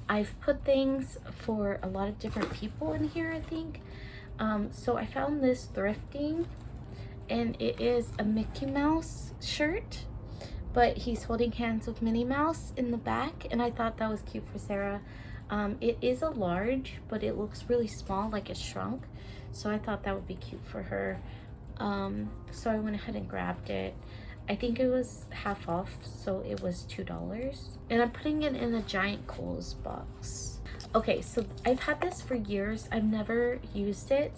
I've put things for a lot of different people in here, I think. So I found this thrifting, and it is a Mickey Mouse shirt, but he's holding hands with Minnie Mouse in the back, and I thought that was cute for Sarah. It is a large, but it looks really small, like it shrunk, so I thought that would be cute for her. So I went ahead and grabbed it. I think it was half off, so it was $2, and I'm putting it in a giant Kohl's box. Okay, so I've had this for years. I've never used it.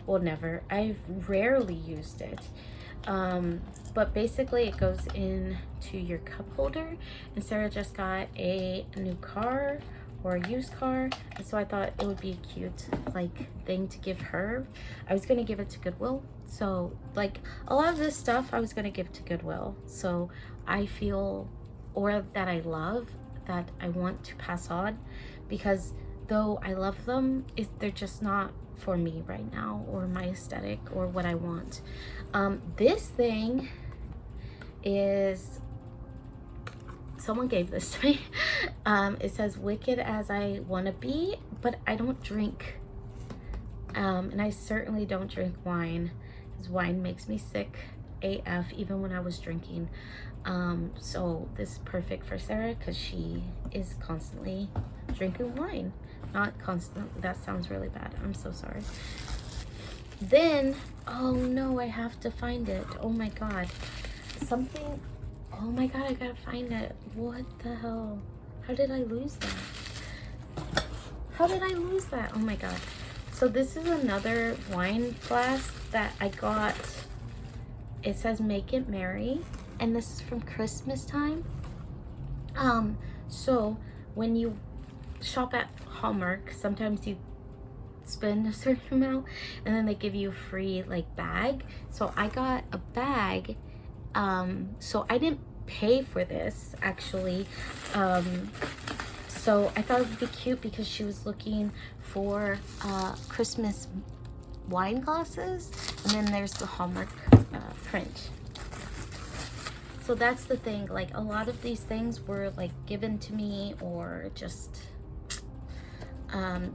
Well, never. I've rarely used it. But basically it goes into your cup holder, and Sarah just got a new car or a used car, and so I thought it would be a cute like thing to give her. I was gonna give it to Goodwill, so like a lot of this stuff I was gonna give to Goodwill, so I feel, or that I love, that I want to pass on, because though I love them, they're just not for me right now, or my aesthetic, or what I want. This thing is, someone gave this to me. It says wicked as I want to be, but I don't drink, and I certainly don't drink wine, because wine makes me sick AF even when I was drinking. So this is perfect for Sarah because she is constantly drinking wine. Not constant, that sounds really bad, I'm so sorry. Then, oh no, I have to find it. Oh my god, something, oh my god, I gotta find it. What the hell? How did I lose that? How did I lose that? Oh my god. So this is another wine glass that I got. It says make it merry, and this is from Christmas time. So when you shop at Hallmark, sometimes you spend a certain amount and then they give you a free like bag. So I got a bag, so I didn't pay for this actually. So I thought it would be cute because she was looking for Christmas wine glasses, and then there's the Hallmark print. So that's the thing, like a lot of these things were like given to me, or just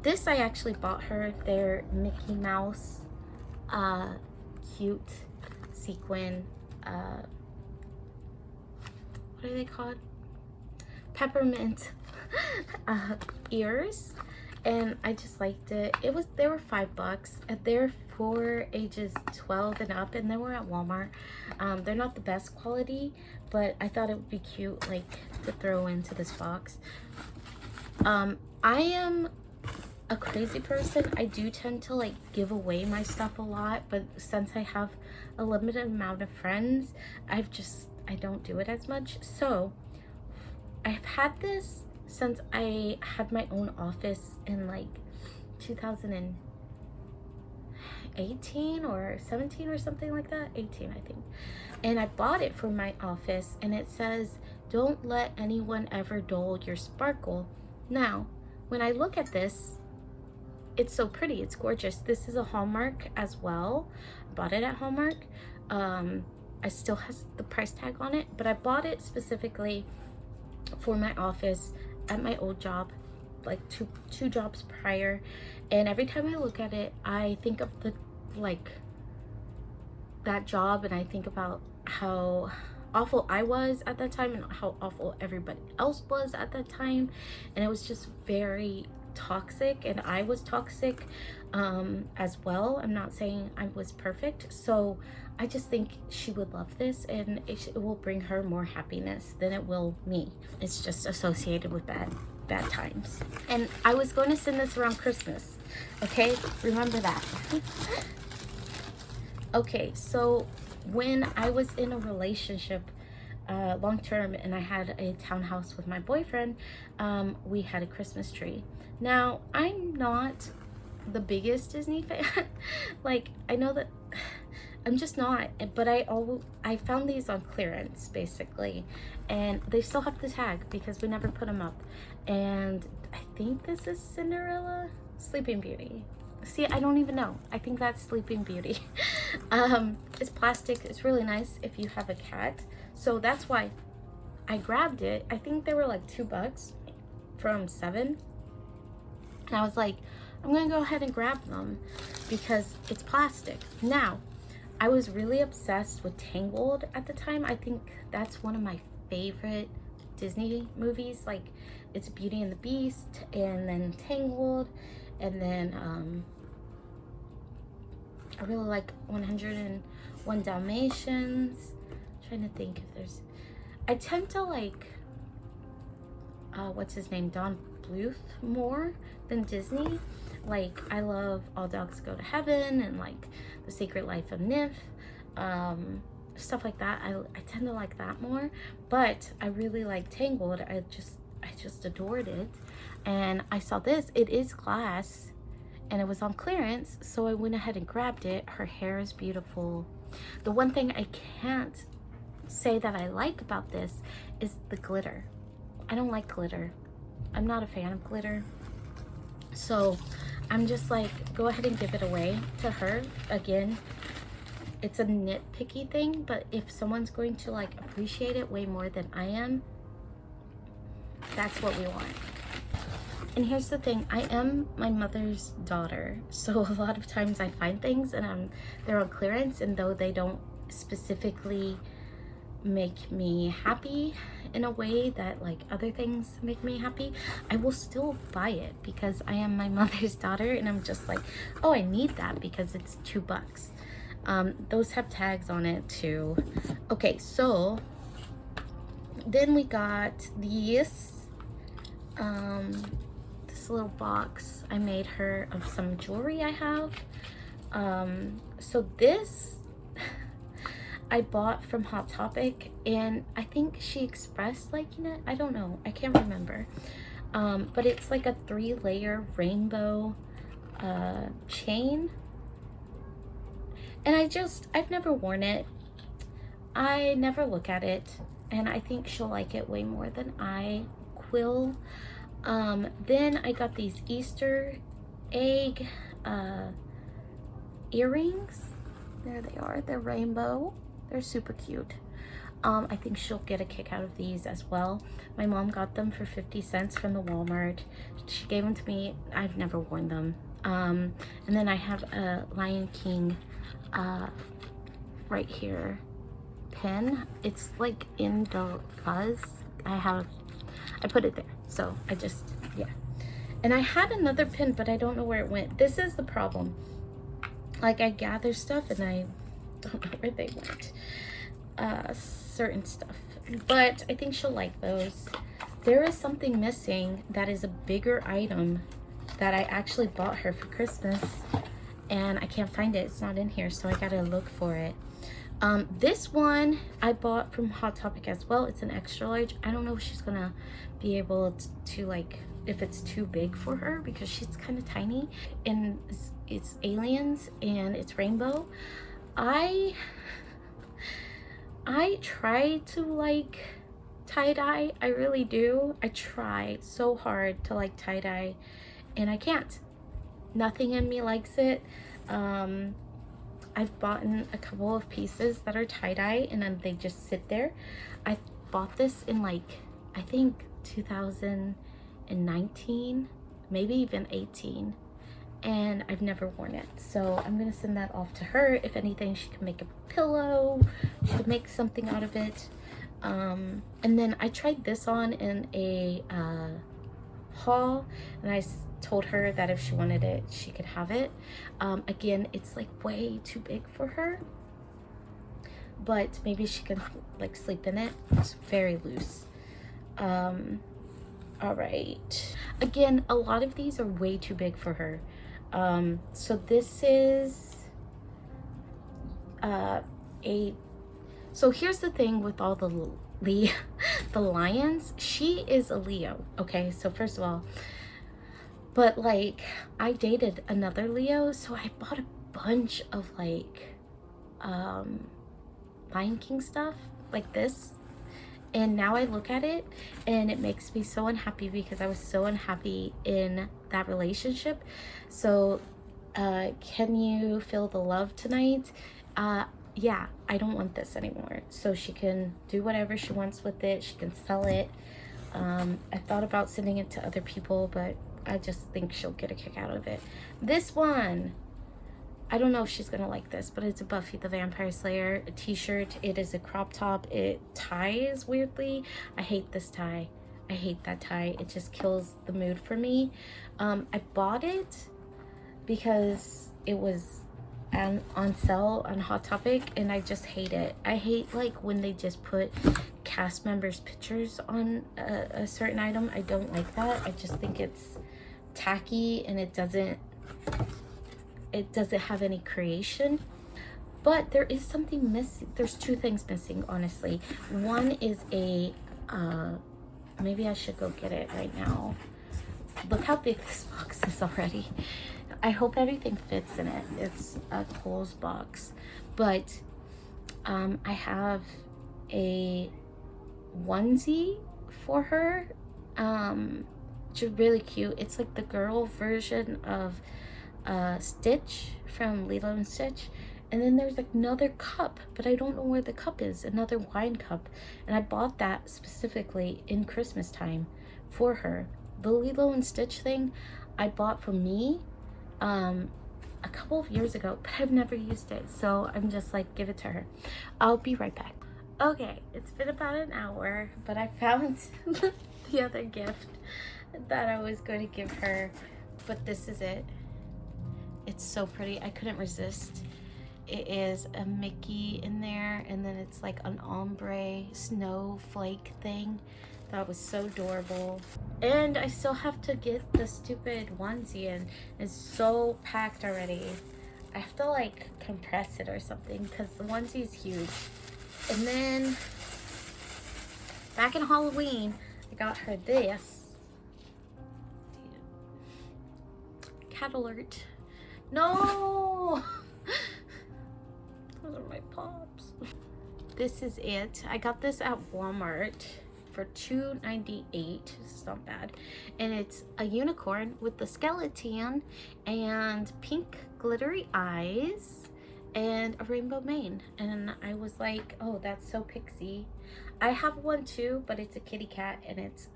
this I actually bought her. They're Mickey Mouse cute sequin, what are they called, peppermint ears, and I just liked it. They were $5, and they're for ages 12 and up, and they were at Walmart. They're not the best quality, but I thought it would be cute like to throw into this box. I am a crazy person. I do tend to like give away my stuff a lot, but since I have a limited amount of friends, I don't do it as much. So I've had this since I had my own office in like 2018 or 17 or something like that. 18, I think. And I bought it for my office, and it says, don't let anyone ever dull your sparkle. Now, when I look at this, it's so pretty, it's gorgeous. This is a Hallmark as well. I bought it at Hallmark. It still has the price tag on it, but I bought it specifically for my office at my old job, like two jobs prior. And every time I look at it, I think of that job, and I think about how awful I was at that time and how awful everybody else was at that time, and it was just very toxic, and I was toxic as well. I'm not saying I was perfect, so I just think she would love this, and it will bring her more happiness than it will me. It's just associated with bad times. And I was going to send this around Christmas, okay, remember that. Okay, so when I was in a relationship long term, and I had a townhouse with my boyfriend, we had a Christmas tree. Now, I'm not the biggest Disney fan. Like, I know that I'm just not, but I found these on clearance basically, and they still have the tag because we never put them up. And I think this is Cinderella, Sleeping Beauty. See, I don't even know. I think that's Sleeping Beauty. It's plastic. It's really nice if you have a cat. So that's why I grabbed it. I think they were like $2 from 7. And I was like, I'm gonna go ahead and grab them because it's plastic. Now, I was really obsessed with Tangled at the time. I think that's one of my favorite Disney movies. Like, it's Beauty and the Beast, and then Tangled, and then I really like 101 Dalmatians. I'm trying to think if there's, I tend to like what's his name, Don Bluth, more than Disney. Like, I love All Dogs Go to Heaven and like The Secret Life of Nymph, stuff like that. I tend to like that more, but I really like Tangled. I just adored it. And I saw this, it is glass, and it was on clearance, so I went ahead and grabbed it. Her hair is beautiful. The one thing I can't say that I like about this is the glitter. I don't like glitter. I'm not a fan of glitter. So I'm just like, go ahead and give it away to her. Again, it's a nitpicky thing, but if someone's going to like appreciate it way more than I am, that's what we want. And here's the thing, I am my mother's daughter, so a lot of times I find things and they're on clearance, and though they don't specifically make me happy in a way that like other things make me happy, I will still buy it because I am my mother's daughter, and I'm just like, oh, I need that because it's $2. Those have tags on it too. Okay, so then we got these this little box I made her of some jewelry I have. So this I bought from Hot Topic, and I think she expressed liking it. I don't know, I can't remember. But it's like a 3-layer rainbow chain, and I've never worn it. I never look at it, and I think she'll like it way more than I will. Then I got these Easter egg earrings. There they are, they're rainbow. They're super cute. I think she'll get a kick out of these as well. My mom got them for 50 cents from the Walmart. She gave them to me. I've never worn them. And then I have a Lion King right here pin. It's like in the fuzz. I put it there. So yeah. And I had another pin, but I don't know where it went. This is the problem. Like, I gather stuff and I don't know where they went. Certain stuff, but I think she'll like those. There is something missing that is a bigger item that I actually bought her for Christmas, and I can't find it. It's not in here, so I gotta look for it. This one I bought from Hot Topic as well. It's an extra large. I don't know if she's gonna be able to like, if it's too big for her, because she's kind of tiny, and it's aliens and it's rainbow. I try to like tie-dye. I really do. I try so hard to like tie-dye, and I can't. Nothing in me likes it. I've bought a couple of pieces that are tie-dye, and then they just sit there. I bought this in like, I think 2019, maybe even 18. And I've never worn it, so I'm gonna send that off to her. If anything, she can make a pillow, she could make something out of it. And then I tried this on in a haul, and I told her that if she wanted it, she could have it. Again, it's like way too big for her, but maybe she can like sleep in it. It's very loose. All right, again, a lot of these are way too big for her. So this is so here's the thing with all the lions. She is a Leo, okay? So first of all, but like, I dated another Leo, so I bought a bunch of like Lion King stuff like this. And now I look at it and it makes me so unhappy because I was so unhappy in that relationship. So can you feel the love tonight? Yeah, I don't want this anymore. So she can do whatever she wants with it. She can sell it. I thought about sending it to other people, but I just think she'll get a kick out of it. This one, I don't know if she's gonna like this, but it's a Buffy the Vampire Slayer t-shirt. It is a crop top. It ties weirdly. I hate this tie. I hate that tie. It just kills the mood for me. I bought it because it was on sale on Hot Topic, and I just hate it. I hate like when they just put cast members' pictures on a certain item. I don't like that. I just think it's tacky, and it doesn't have any creation. But there is something missing. There's two things missing, honestly. One is a maybe I should go get it right now. Look how big this box is already. I hope everything fits in it. It's a Kohl's box. But I have a onesie for her. Which is really cute. It's like the girl version of Stitch from Lilo and Stitch. And then there's like another cup, but I don't know where the cup is. Another wine cup. And I bought that specifically in Christmas time for her. The Lilo and Stitch thing I bought for me a couple of years ago, but I've never used it. So I'm just like, give it to her. I'll be right back. Okay, it's been about an hour, but I found the other gift that I was going to give her. But this is it. It's so pretty. I couldn't resist. It is a Mickey in there, and then it's like an ombre snowflake thing. That was so adorable. And I still have to get the stupid onesie in. It's so packed already. I have to like compress it or something because the onesie is huge. And then back in Halloween, I got her this. Cat alert. No! Those are my pops. This is it. I got this at Walmart for $2.98. This is not bad. And it's a unicorn with the skeleton and pink glittery eyes and a rainbow mane. And I was like, oh, that's so pixie. I have one too, but it's a kitty cat, and it's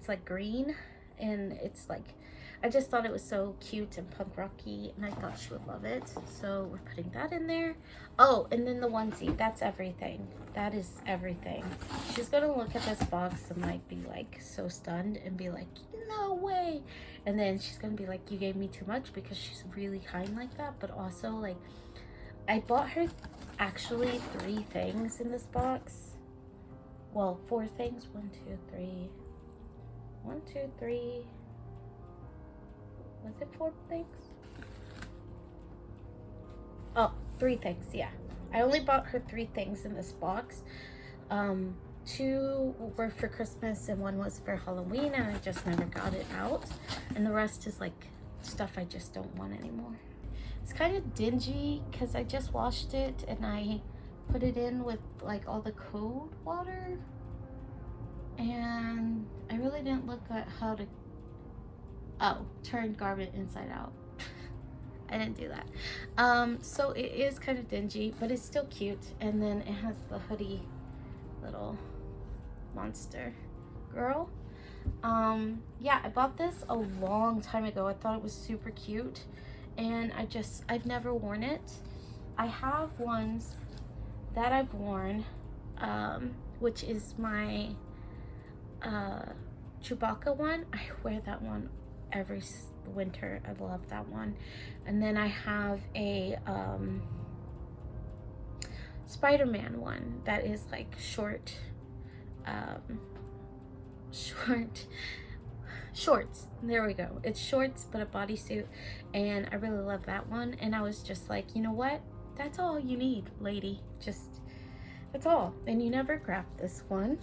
like green, and it's like, I just thought it was so cute and punk rocky, and I thought she would love it. So we're putting that in there. Oh, and then the onesie. That's everything. That is everything. She's gonna look at this box and like be like so stunned and be like, no way. And then she's gonna be like, you gave me too much, because she's really kind like that. But also like, I bought her actually 3 things in this box. Well, 4 things. 1, 2, 3. 1, 2, 3. Was it 4 things? Oh, 3 things, yeah. I only bought her 3 things in this box. 2 were for Christmas and 1 was for Halloween, and I just never got it out. And the rest is like stuff I just don't want anymore. It's kind of dingy because I just washed it and I put it in with like all the cold water. And I really didn't look at how to turn garment inside out. I didn't do that. So it is kind of dingy, but it's still cute. And then it has the hoodie little monster girl. Yeah, I bought this a long time ago. I thought it was super cute, and I've never worn it. I have ones that I've worn, which is my Chewbacca one. I wear that one every winter. I love that one. And then I have a Spider-Man one that is like shorts, there we go. It's shorts but a bodysuit, and I really love that one. And I was just like, you know what, that's all you need, lady. Just, that's all. And you never grab this one,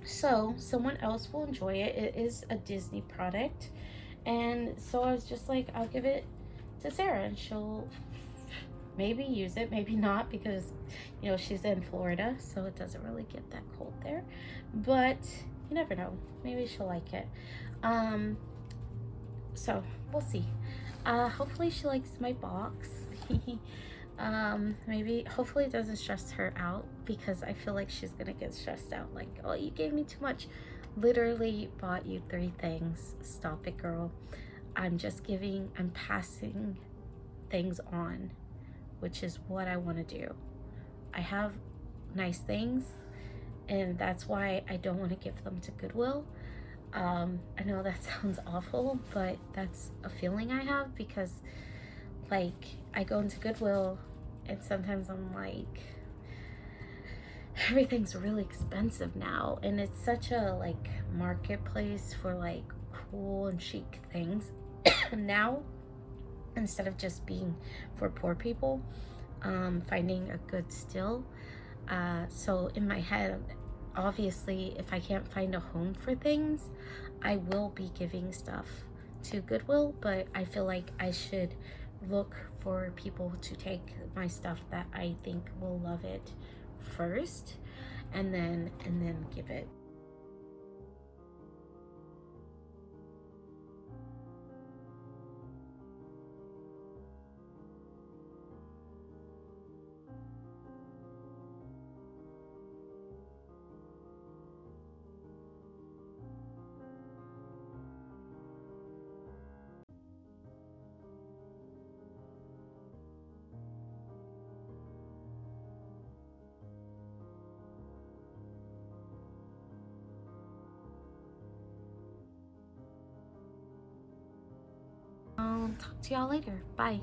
so someone else will enjoy it. It is a Disney product, and so I was just like, I'll give it to Sarah and she'll maybe use it, maybe not, because you know she's in Florida, so it doesn't really get that cold there, but you never know, maybe she'll like it. So we'll see. Hopefully she likes my box. Maybe, hopefully it doesn't stress her out, because I feel like she's gonna get stressed out, like, oh, you gave me too much. literally bought you 3 things. Stop it, girl. I'm passing things on, which is what I want to do. I have nice things, and that's why I don't want to give them to Goodwill. I know that sounds awful, but that's a feeling I have because, like, I go into Goodwill and sometimes I'm like, everything's really expensive now, and it's such a like marketplace for like cool and chic things now, instead of just being for poor people, finding a good steal. So in my head, obviously, if I can't find a home for things, I will be giving stuff to Goodwill, but I feel like I should look for people to take my stuff that I think will love it first, and then give it. I'll talk to y'all later. Bye.